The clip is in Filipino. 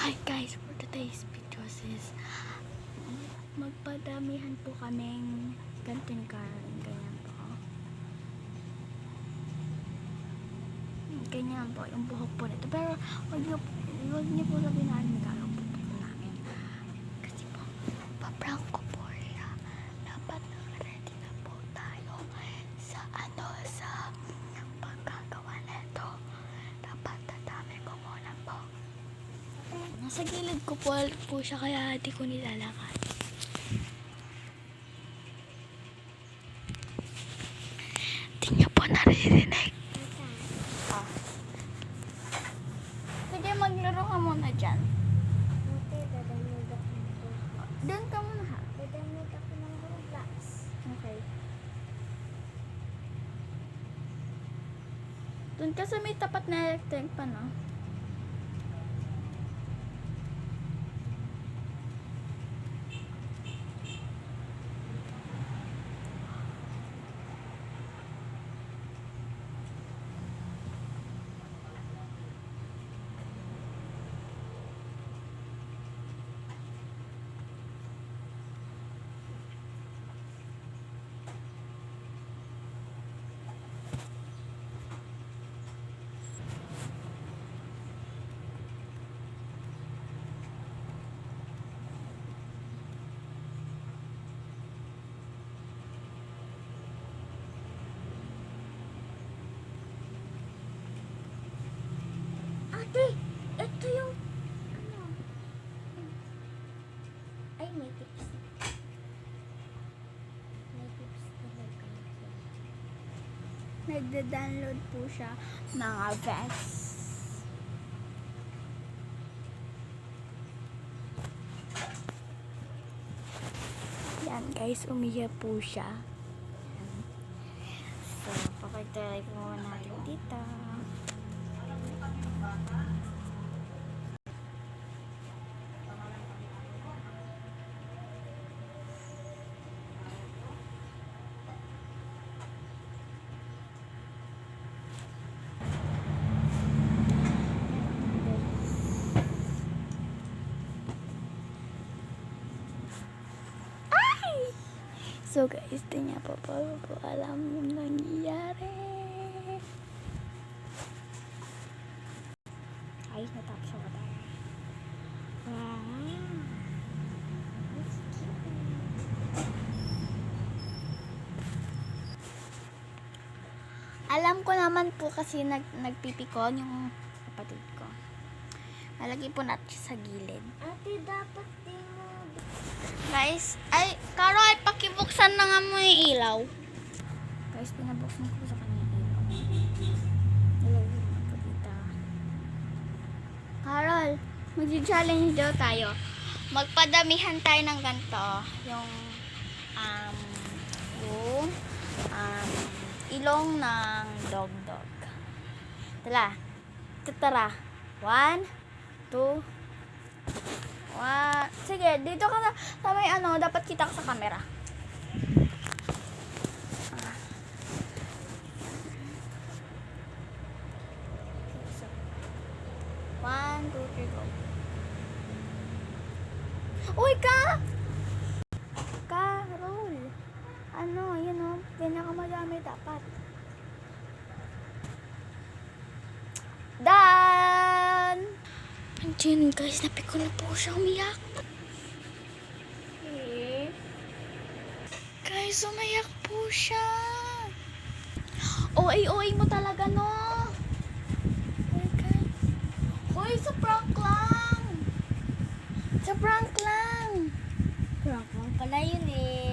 Hi guys, for today's videos is magpadamihan po kaming ganting karon, ganyan po. Ganyan po yung buhok po nito, pero wag niyo po sabihin namin gano'n po namin kasi po pa-prank ko po siya. Dapat ready na po tayo sa pagkagawa nito. Dapat dadami ko muna po. Nasa gilid ko po siya, kaya di ko nilalakad. Di niyo po naririnig. Sige, maglaro ka muna dyan. Okay, dadamig ako ng Roblox. Doon ka muna ha. Dadamig ako ng Roblox. Okay. Doon ka sa may tapat na electric pa, no? Ate, ito yung ano? Ay, may tips. May tips talaga. Nagda-download po siya ng vest. Yan guys, umiya po siya. So, papagtry po muna natin dito. So guys, di niya pa po alam yung nangyayari. Ay, natapos ako tayo. Wow. That's cute. Alam ko naman po kasi nagpipikon yung kapatid ko. Nalagay po natin siya sa gilid. Ate, dapat din mo. Guys, ay, Carol, pakibuksan na nga mo yung ilaw. Guys, pinabuksan ko sa kanya yung ilaw. Nilagay mo po dito. Carol, mag-challenge daw tayo. Magpadamihan tayo ng ganito. Yung ilong ng dog. Tara. 1, 2, sige, dito ka na sa may dapat kita ka sa camera. So, 1, 2, 3, go. Uy, Carol. Yun o, pinakamadami dapat. Done! Andiyan guys, napiko na po siya umiyak. Guys, umiyak po siya. OA mo talaga, no? Hey guys. Hoy, sa prank lang. Sa prank lang. Prank lang pala yun eh.